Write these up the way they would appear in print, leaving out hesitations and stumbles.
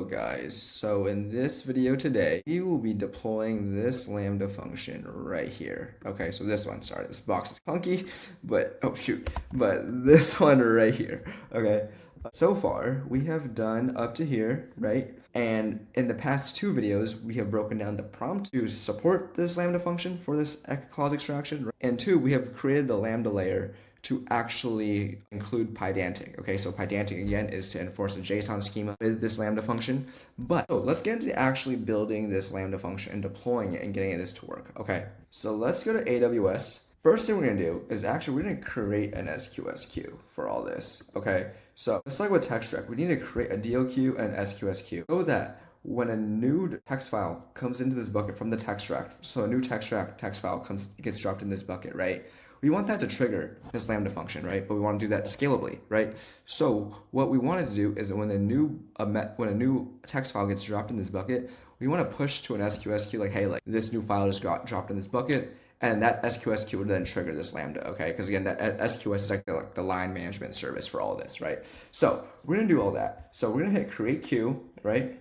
Hello guys, so in this video today, we will be deploying this Lambda function right here. Okay, so this one, sorry, this box is clunky, but, oh shoot, but this one right here, okay? So far, we have done up to here, right? And in the past two videos, we have broken down the prompt to support this Lambda function for this clause extraction, right? And two, we have created the Lambda layer to actually include Pydantic. Okay, so Pydantic again is to enforce a JSON schema with this Lambda function. But so let's get into actually building this Lambda function and deploying it and getting this to work. Okay, so let's go to AWS. First thing we're gonna do is we're gonna create an SQS queue for all this. Okay, so just like with Textract, we need to create a DL queue and an SQS queue so that when a new text file comes into this bucket from the Textract, so a new Textract text file gets dropped in this bucket, right? We want that to trigger this Lambda function, right? But we want to do that scalably, right? So what we wanted to do is when a new text file gets dropped in this bucket, we want to push to an SQS queue like, hey, like this new file just got dropped in this bucket, and that SQS queue would then trigger this Lambda, okay? Because again, that SQS is like the line management service for all this, right? So we're gonna do all that. So we're gonna hit create queue, right?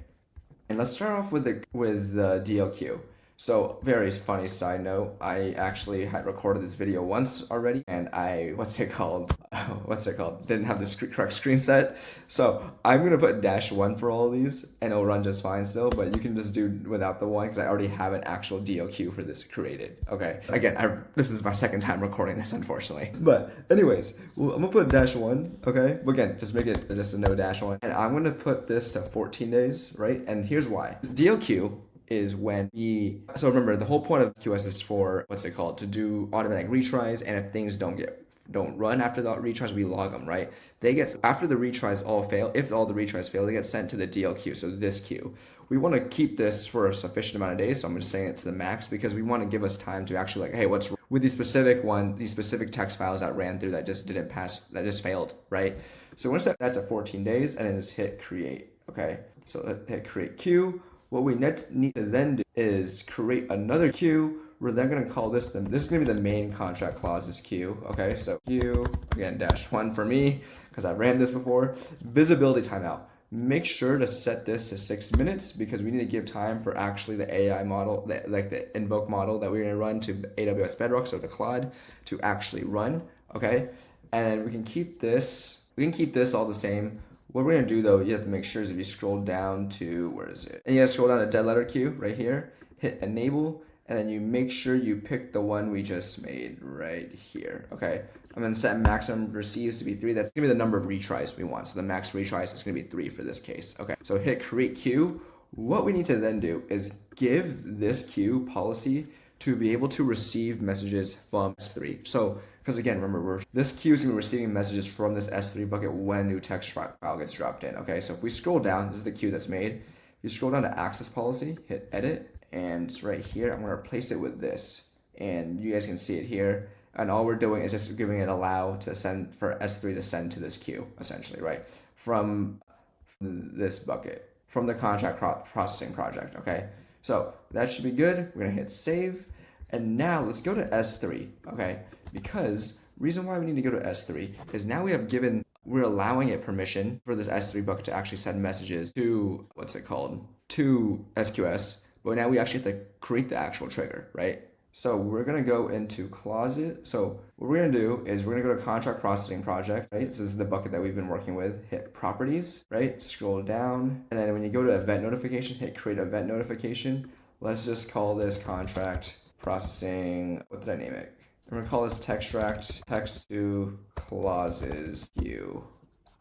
And let's start off with the DL queue. So very funny side note, I actually had recorded this video once already and I, didn't have the correct screen set. So I'm gonna put -1 for all of these and it'll run just fine still, but you can just do without the one because I already have an actual DLQ for this created, okay? Again, this is my second time recording this, unfortunately. But anyways, well, I'm gonna put -1, okay? But again, just make it just a no -1. And I'm gonna put this to 14 days, right? And here's why. DLQ is when so remember the whole point of SQS is for to do automatic retries, and if things don't run after the retries, we log them, right? After the retries all fail, if all the retries fail, they get sent to the DL queue, so this queue. We want to keep this for a sufficient amount of days, so I'm just saying it to the max because we want to give us time to actually hey, what's with these specific text files that ran through that just didn't pass, that just failed, right? So we're gonna set that to 14 days and then just hit create, okay? So hit create queue. What we need to then do is create another queue. We're then going to call this is going to be the main contract clauses queue. Okay, so queue, again, -1 for me because I ran this before. Visibility timeout. Make sure to set this to 6 minutes because we need to give time for actually the AI model, like the invoke model that we're going to run to AWS Bedrock, so the Claude, to actually run. Okay, and we can keep this all the same. What we're gonna do though, you have to make sure is if you scroll down to, where is it? And you gotta scroll down to dead letter queue right here, hit enable, and then you make sure you pick the one we just made right here, okay? I'm gonna set maximum receives to be 3. That's gonna be the number of retries we want. So the max retries is gonna be 3 for this case, okay? So hit create queue. What we need to then do is give this queue policy to be able to receive messages from S3. So, because again, remember, this queue is going to be receiving messages from this S3 bucket when a new text file gets dropped in, okay? So if we scroll down, this is the queue that's made. If you scroll down to access policy, hit edit, and right here, I'm going to replace it with this. And you guys can see it here. And all we're doing is just giving it allow to send, for S3 to send to this queue, essentially, right? From this bucket, from the contract processing project, okay? So that should be good. We're going to hit save. And now let's go to S3, okay? Because reason why we need to go to S3 is now we're allowing it permission for this S3 bucket to actually send messages to, to SQS, but now we actually have to create the actual trigger, right? So we're gonna go into closet. So what we're gonna do is we're gonna go to contract processing project, right? So this is the bucket that we've been working with. Hit properties, right? Scroll down, and then when you go to event notification, hit create event notification. Let's just call this contract processing, what did I name it? I'm gonna call this Textract text to clauses queue.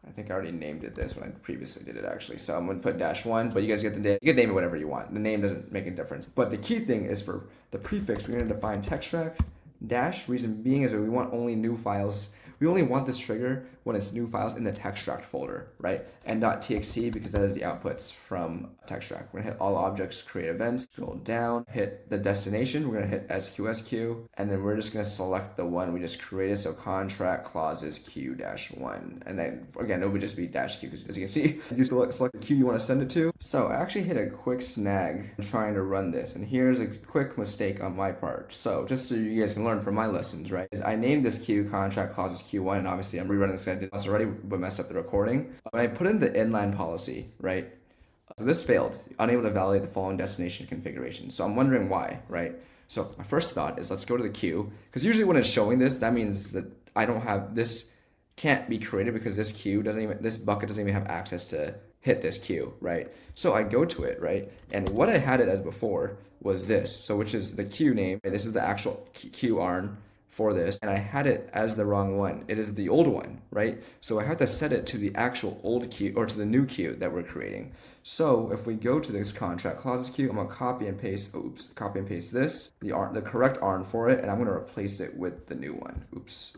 I think I already named it this when I previously did it actually. So I'm gonna put -1, but you guys get you can name it whatever you want. The name doesn't make a difference. But the key thing is for the prefix, we're gonna define Textract dash. Reason being is that we want only new files. We only want this trigger when it's new files in the Textract folder, right? And .txt because that is the outputs from Textract. We're gonna hit all objects, create events, scroll down, hit the destination. We're gonna hit SQS queue, and then we're just gonna select the one we just created. So contract clauses queue -1, and then again it would just be -q because as you can see, you select the queue you want to send it to. So I actually hit a quick snag trying to run this, and here's a quick mistake on my part. So just so you guys can learn from my lessons, right? Is I named this queue contract clauses Q1, and obviously I'm rerunning this. I did this already, but messed up the recording. When I put in the inline policy, right, So this failed, unable to validate the following destination configuration. So I'm wondering why, right? So my first thought is let's go to the queue, because usually when it's showing this, that means that I don't have this can't be created because this bucket doesn't even have access to hit this queue, right? So I go to it, right? And what I had it as before was this, so which is the queue name, and this is the actual queue arn for this, and I had it as the wrong one. It is the old one, right? So I have to set it to the actual old queue or to the new queue that we're creating. So if we go to this contract clauses queue, I'm gonna copy and paste this, the correct arn for it, and I'm gonna replace it with the new one. Oops.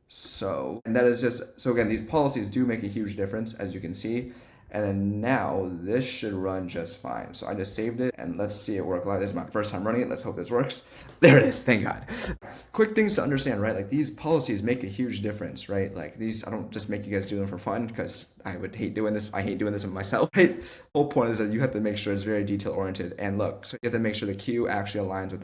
So, and that is just, so again, these policies do make a huge difference, as you can see. And then now this should run just fine. So I just saved it and let's see it work live. This is my first time running it. Let's hope this works. There it is. Thank God. Quick things to understand, right? Like these policies make a huge difference, right? Like these, I don't just make you guys do them for fun because I would hate doing this. I hate doing this myself, right? The whole point is that you have to make sure it's very detail oriented and look, so you have to make sure the queue actually aligns with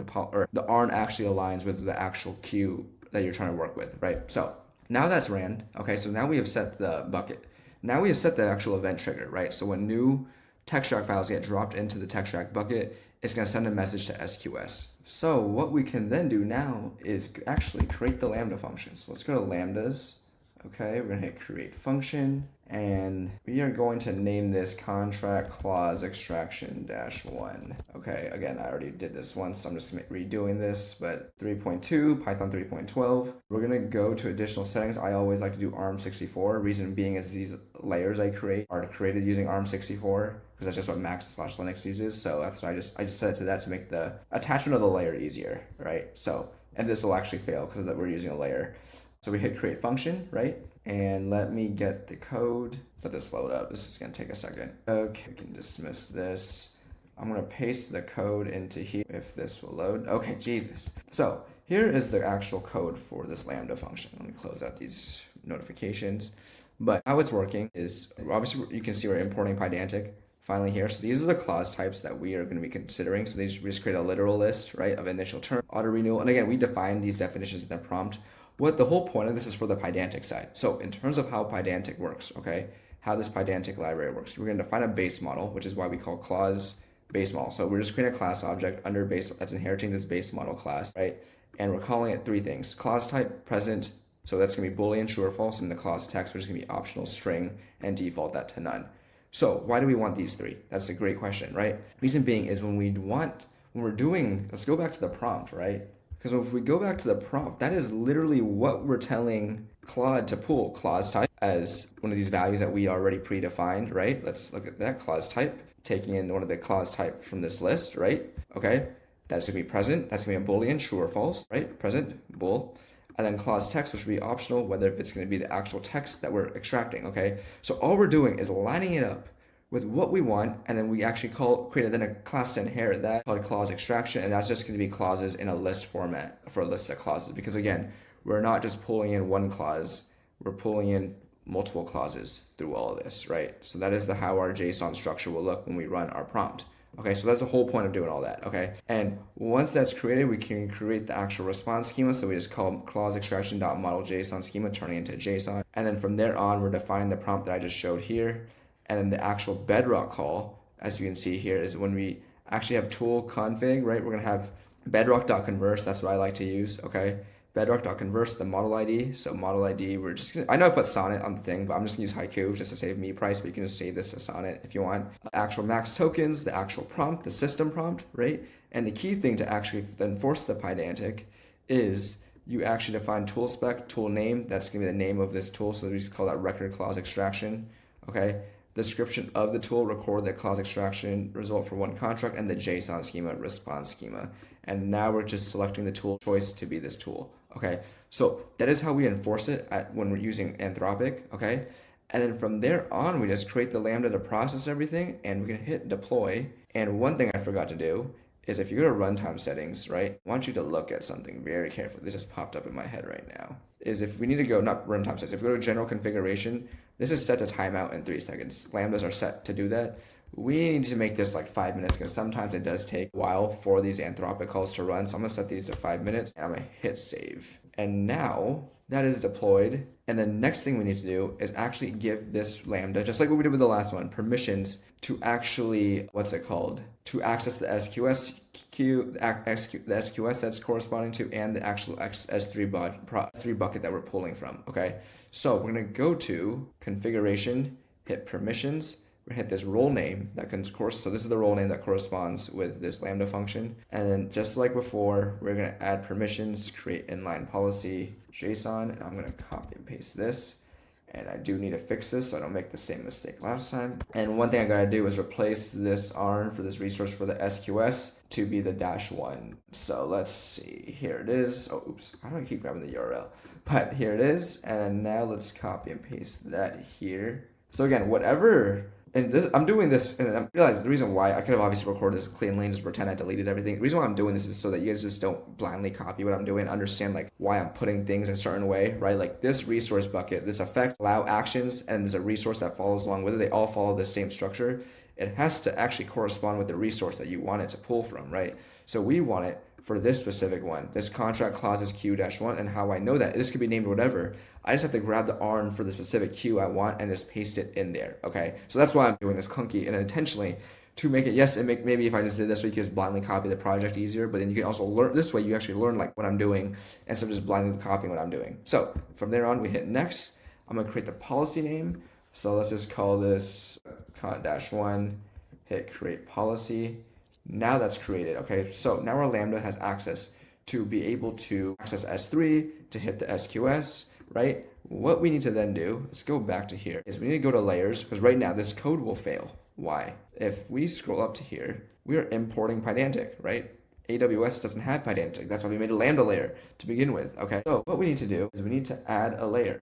the ARN actually aligns with the actual queue that you're trying to work with, right? So now that's ran. Okay. So now we have set the bucket. Now we have set the actual event trigger, right? So when new Textract files get dropped into the Textract bucket, it's going to send a message to SQS. So what we can then do now is actually create the Lambda function. So let's go to Lambdas. Okay, we're going to hit create function, and we are going to name this contract clause extraction -1. Okay, again, I already did this once, so I'm just redoing this, but 3.2, Python 3.12. We're going to go to additional settings. I always like to do ARM64. Reason being is these layers I create are created using ARM64 because that's just what Mac/Linux uses. So that's why I just set it to that to make the attachment of the layer easier, right? So, and this will actually fail because we're using a layer. So we hit create function, right? And let me get the code. Let this load up. This is gonna take a second. Okay, we can dismiss this. I'm gonna paste the code into here if this will load. Okay, Jesus. So here is the actual code for this Lambda function. Let me close out these notifications. But how it's working is, obviously you can see we're importing Pydantic finally here. So these are the clause types that we are going to be considering. So we just create a literal list, right, of initial term, auto renewal. And again, we define these definitions in the prompt. What the whole point of this is for the Pydantic side. So in terms of how Pydantic works, okay, how this Pydantic library works, we're going to define a base model, which is why we call clause base model. So we're just creating a class object under base that's inheriting this base model class, right? And we're calling it three things: clause type, present. So that's going to be Boolean, true or false, and the clause text, which is going to be optional string, and default that to none. So why do we want these three? That's a great question, right? Reason being is when we're doing, let's go back to the prompt, right? Because if we go back to the prompt, that is literally what we're telling Claude to pull clause type as one of these values that we already predefined, right? Let's look at that clause type, taking in one of the clause type from this list, right? Okay, that's gonna be present, that's gonna be a Boolean, true or false, right? Present, bool. And then clause text, which will be optional, whether if it's gonna be the actual text that we're extracting, okay? So all we're doing is lining it up with what we want, and then we actually create then a class to inherit that called clause extraction, and that's just going to be clauses in a list format for a list of clauses. Because again, we're not just pulling in one clause, we're pulling in multiple clauses through all of this, right? So that is how our JSON structure will look when we run our prompt. Okay, so that's the whole point of doing all that, okay? And once that's created, we can create the actual response schema. So we just call clause extraction.model.json schema, turning into JSON. And then from there on, we're defining the prompt that I just showed here. And then the actual Bedrock call, as you can see here, is when we actually have tool config, right? We're gonna have bedrock.converse, that's what I like to use, okay? Bedrock.converse, the model ID. So model ID, we're just gonna, I know I put Sonnet on the thing, but I'm just gonna use Haiku just to save me price, but you can just save this as Sonnet if you want. Actual max tokens, the actual prompt, the system prompt, right? And the key thing to actually enforce the Pydantic is you actually define tool spec, tool name, that's gonna be the name of this tool, so we just call that record clause extraction, okay? Description of the tool, record the clause extraction result for one contract, and the JSON schema, response schema. And now we're just selecting the tool choice to be this tool, okay? So that is how we enforce it when we're using Anthropic, okay? And then from there on, we just create the Lambda to process everything, and we can hit deploy. And one thing I forgot to do is if you go to runtime settings, right, I want you to look at something very carefully. This just popped up in my head right now. Is if we need to go, not runtime settings, if we go to general configuration, this is set to timeout in 3 seconds. Lambdas are set to do that. We need to make this like 5 minutes because sometimes it does take a while for these Anthropic calls to run. So I'm gonna set these to 5 minutes and I'm gonna hit save. And now that is deployed. And the next thing we need to do is actually give this Lambda, just like what we did with the last one, permissions to actually, what's it called? To access the SQS queue, the SQS that's corresponding to, and the actual S3 bucket that we're pulling from, okay? So we're gonna go to configuration, hit permissions, we're gonna hit this role name that can so this is the role name that corresponds with this Lambda function. And then just like before, we're gonna add permissions, create inline policy, JSON, and I'm gonna copy and paste this. And I do need to fix this so I don't make the same mistake last time. And one thing I gotta do is replace this ARN for this resource for the SQS to be the -1. So let's see, here it is. Oh, oops, how do I keep grabbing the URL? But here it is, and now let's copy and paste that here. So again, whatever, and this, I'm doing this, and I realize the reason why I could have obviously recorded this cleanly and just pretend I deleted everything. The reason why I'm doing this is so that you guys just don't blindly copy what I'm doing, understand like why I'm putting things in a certain way, right? Like this resource bucket, this effect, allow actions, and there's a resource that follows along with it. They all follow the same structure. It has to actually correspond with the resource that you want it to pull from, right? So we want it for this specific one, this contract clauses Q-1, and how I know that, this could be named whatever. I just have to grab the ARN for the specific queue I want and just paste it in there, okay? So that's why I'm doing this clunky and intentionally to make it, yes, maybe if I just did this, we could just blindly copy the project easier, but then you can also learn, this way you actually learn like what I'm doing instead of just blindly copying what I'm doing. So from there on, we hit next. I'm gonna create the policy name. So let's just call this -1, hit create policy. Now that's created, okay? So now our Lambda has access to be able to access S3, to hit the SQS, right? What we need to then do, let's go back to here, is we need to go to layers, because right now this code will fail. Why? If we scroll up to here, we are importing Pydantic, right? AWS doesn't have Pydantic. That's why we made a Lambda layer to begin with, okay? So what we need to do is we need to add a layer.